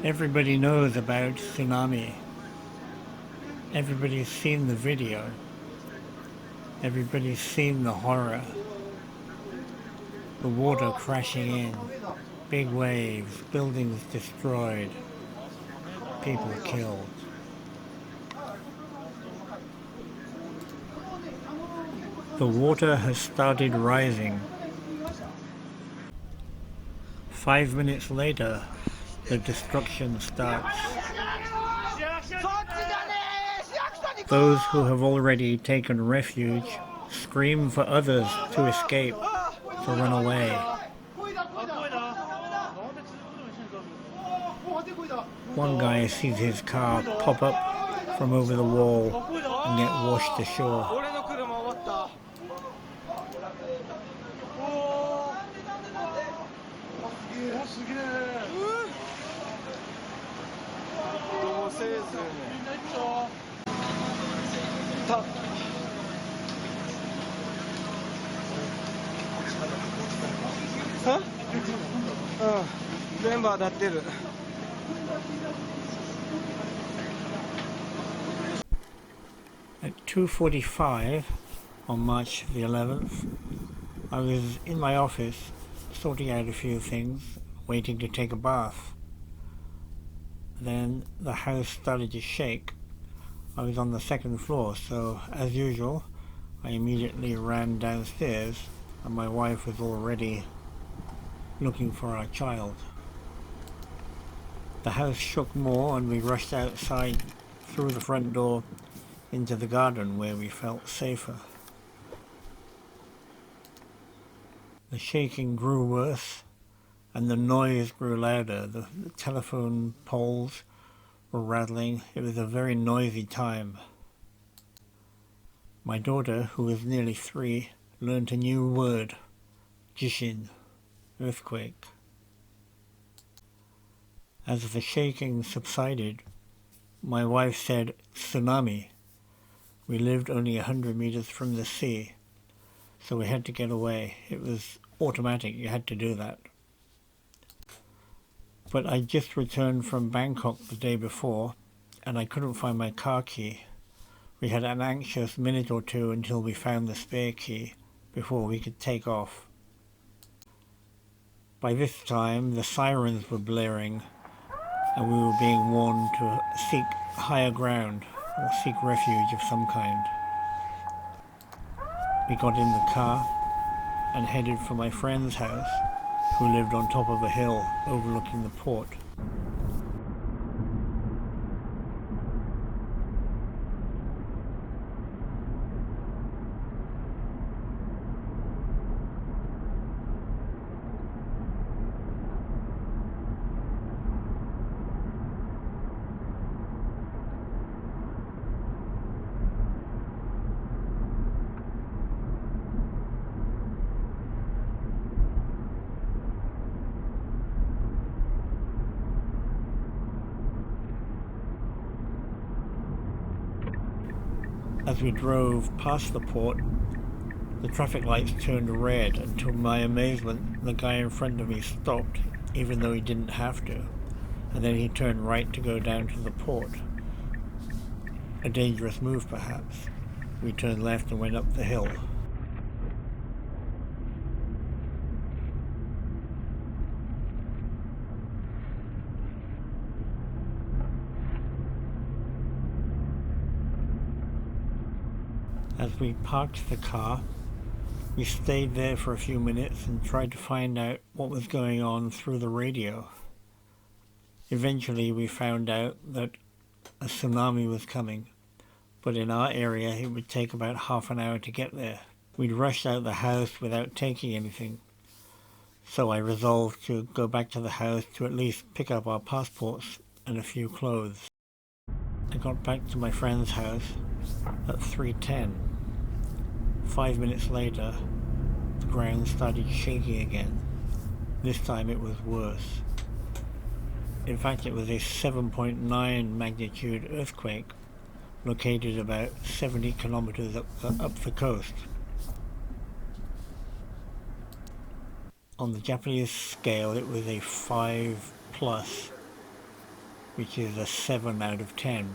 Everybody knows about tsunami. Everybody's seen the video. Everybody's seen the horror. The water crashing in. Big waves, buildings destroyed, people killed. The water has started rising. 5 minutes later, the destruction starts. Those who have already taken refuge scream for others to escape, to run away. One guy sees his car pop up from over the wall and get washed ashore. At 2:45 on March the 11th, I was in my office sorting out a few things, waiting to take a bath. Then the house started to shake. I was on the second floor, so as usual, I immediately ran downstairs, and my wife was already looking for our child. The house shook more, and we rushed outside through the front door into the garden where we felt safer. The shaking grew worse, and the noise grew louder. The telephone poles were rattling. It was a very noisy time. My daughter, who was nearly 3, learned a new word: jishin, earthquake. As the shaking subsided, my wife said tsunami. We lived only 100 meters from the sea, so we had to get away. It was automatic, you had to do that. But I just returned from Bangkok the day before, and I couldn't find my car key. We had an anxious minute or two until we found the spare key before we could take off. By this time, the sirens were blaring, and we were being warned to seek higher ground or seek refuge of some kind. We got in the car and headed for my friend's house, who lived on top of a hill overlooking the port. As we drove past the port, the traffic lights turned red, and to my amazement, the guy in front of me stopped, even though he didn't have to, and then he turned right to go down to the port. A dangerous move, perhaps. We turned left and went up the hill. As we parked the car, we stayed there for a few minutes and tried to find out what was going on through the radio. Eventually we found out that a tsunami was coming, but in our area it would take about half an hour to get there. We'd rushed out the house without taking anything, so I resolved to go back to the house to at least pick up our passports and a few clothes. I got back to my friend's house at 3:10. 5 minutes later, the ground started shaking again. This time it was worse. In fact, it was a 7.9 magnitude earthquake located about 70 kilometers up the coast. On the Japanese scale, it was a 5 plus, which is a 7 out of 10.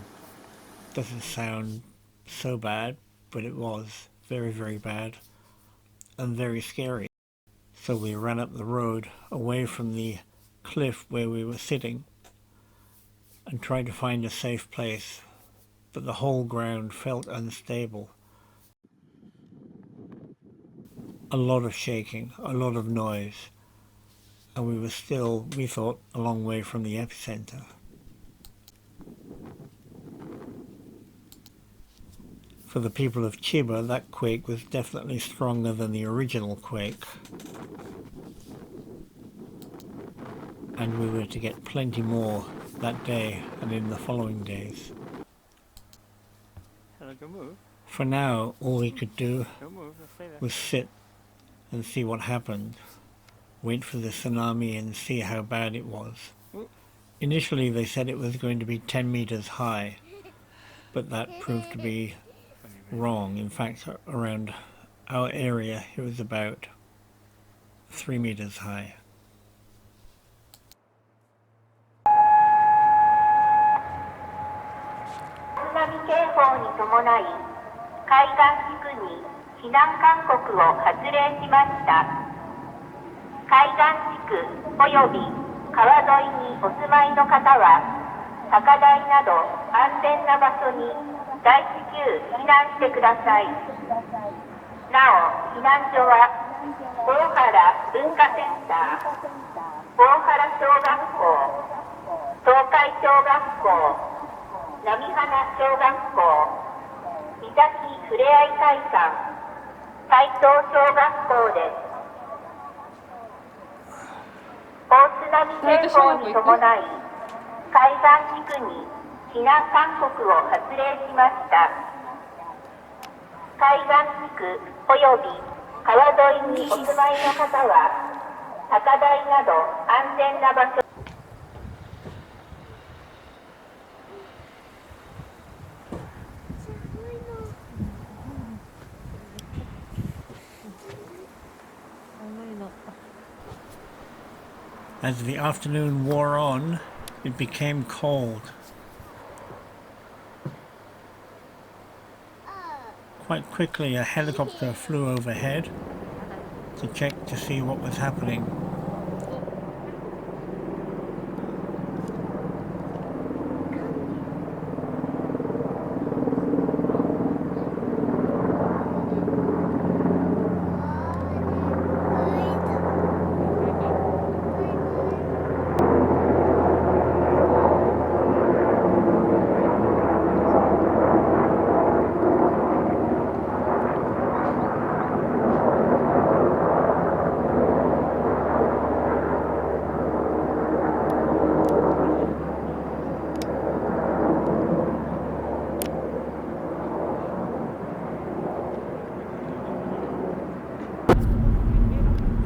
Doesn't sound so bad, but it was very, very bad and very scary. So we ran up the road away from the cliff where we were sitting and tried to find a safe place, but the whole ground felt unstable. A lot of shaking, a lot of noise, and we were still, we thought, a long way from the epicenter. For the people of Chiba, that quake was definitely stronger than the original quake. And we were to get plenty more that day and in the following days. For now, all we could do was sit and see what happened, wait for the tsunami and see how bad it was. Initially they said it was going to be 10 meters high, but that proved to be wrong. In fact, around our area it was about 3 meters high. Tsunami 警報に伴い、海岸地区に避難勧告を発令しました。海岸地区および川沿いにお住まいの方は、高台など安全な場所に大至急避難してください。なお、避難所は大原文化センター、大原小学校、東海小学校、波花小学校、三崎ふれあい会館、斉藤小学校です。大津波警報に伴い、海岸地区に避難勧告を発令しました。海岸地区および川沿いにお住まいの方は、高台など安全な場所。As the afternoon wore on, it became cold. Quite quickly, a helicopter flew overhead to check to see what was happening.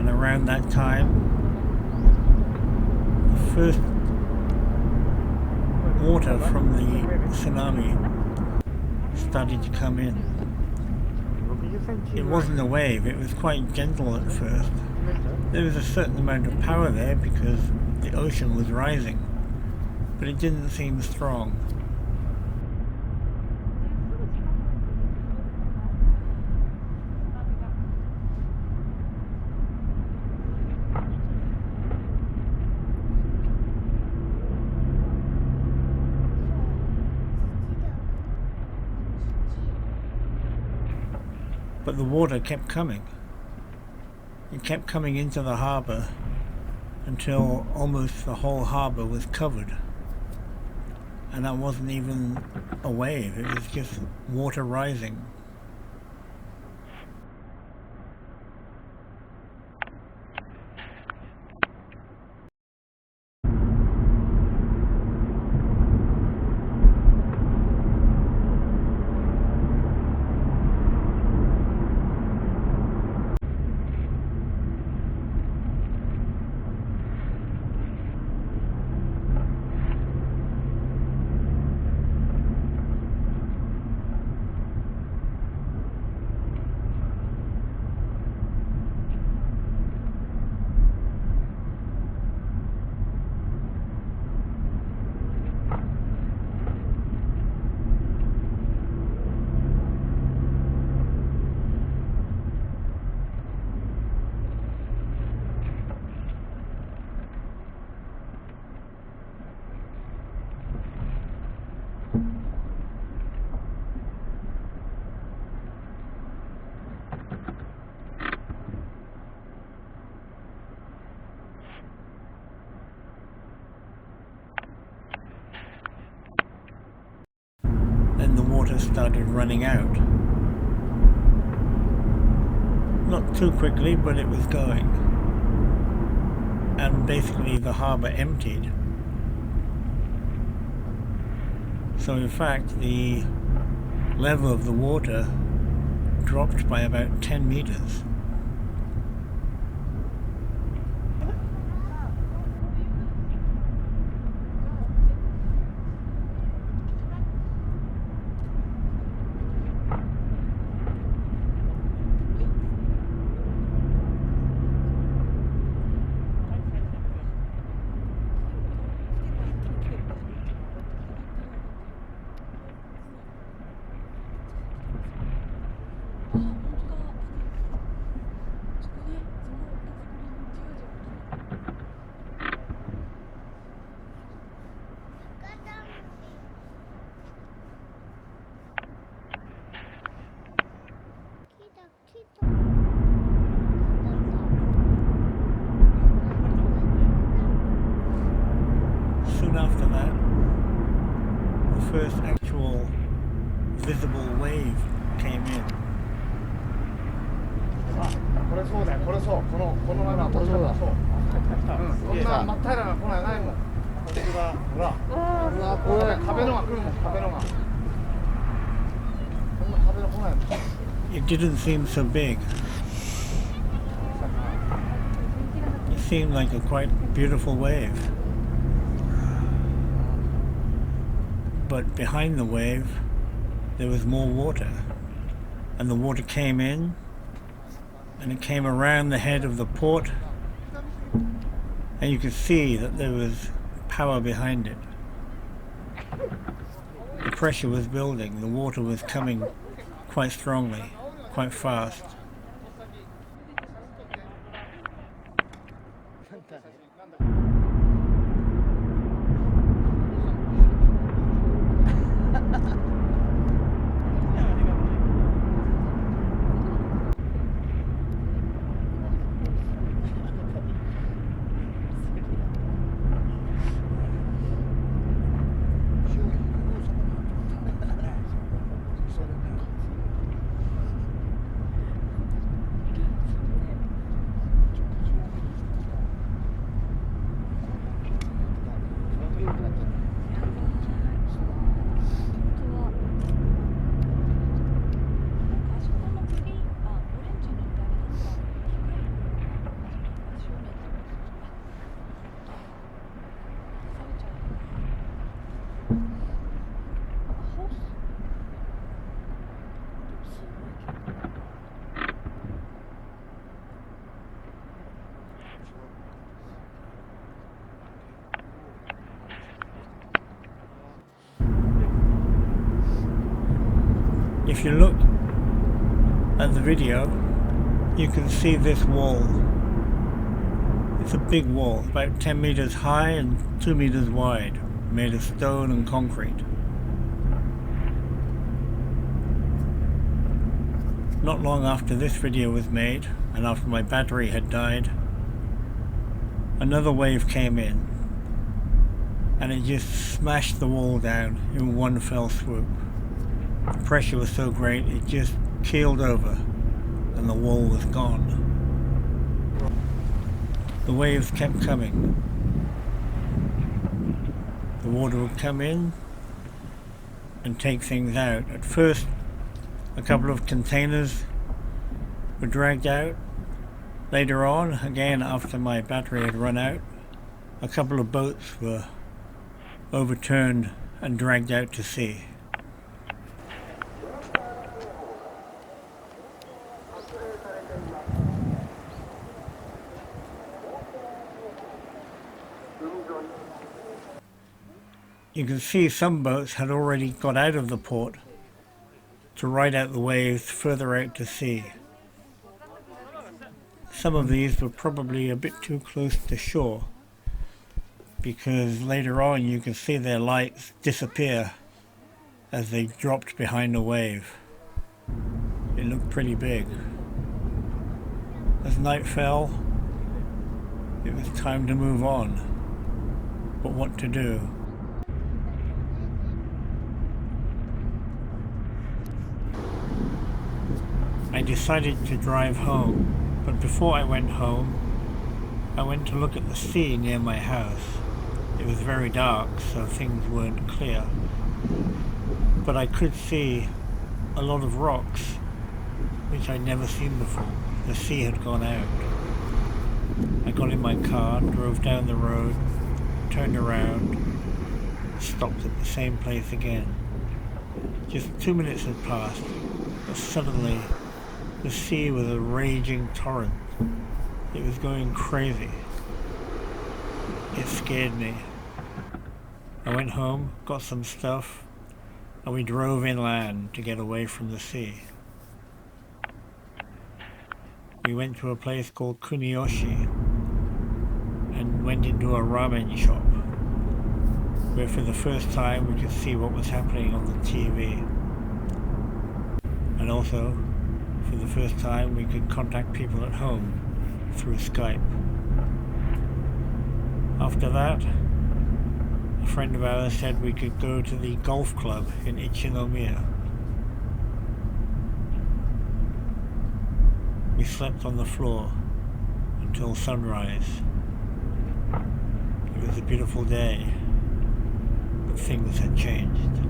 Around that time, the first water from the tsunami started to come in. It wasn't a wave, it was quite gentle at first. There was a certain amount of power there because the ocean was rising, but it didn't seem strong. But the water kept coming. It kept coming into the harbour until almost the whole harbour was covered. And that wasn't even a wave, it was just water rising. water started running out. Not too quickly, but it was going. And basically the harbour emptied. So in fact the level of the water dropped by about 10 meters. Soon after that, the first actual visible wave came in. これそうだよ、これそう、このままこれそうだ。そう。こんな真っ平らな来ないもん。こっちがほら。これ壁のが来るもん、壁のが。こんな壁の来ないもん。It didn't seem so big. It seemed like a quite beautiful wave. But behind the wave, there was more water. And the water came in, and it came around the head of the port, and you could see that there was power behind it. The pressure was building, the water was coming quite strongly, quite fast. If you look at the video, you can see this wall. It's a big wall, about 10 meters high and 2 meters wide, made of stone and concrete. Not long after this video was made, and after my battery had died, another wave came in, and it just smashed the wall down in one fell swoop. The pressure was so great, it just keeled over, and the wall was gone. The waves kept coming. The water would come in and take things out. At first, a couple of containers were dragged out. Later on, again after my battery had run out, a couple of boats were overturned and dragged out to sea. You can see some boats had already got out of the port to ride out the waves further out to sea. Some of these were probably a bit too close to shore, because later on you can see their lights disappear as they dropped behind a wave. It looked pretty big. As night fell, it was time to move on. But what to do? decided to drive home, but before I went home, I went to look at the sea near my house. It was very dark, so things weren't clear. But I could see a lot of rocks, which I'd never seen before. The sea had gone out. I got in my car, drove down the road, turned around, stopped at the same place again. Just 2 minutes had passed, but suddenly the sea was a raging torrent. It was going crazy. It scared me. I went home, got some stuff, and we drove inland to get away from the sea. We went to a place called Kuniyoshi and went into a ramen shop, where for the first time we could see what was happening on the TV. And also, for the first time, we could contact people at home through Skype. After that, a friend of ours said we could go to the golf club in Ichinomiya. We slept on the floor until sunrise. It was a beautiful day, but things had changed.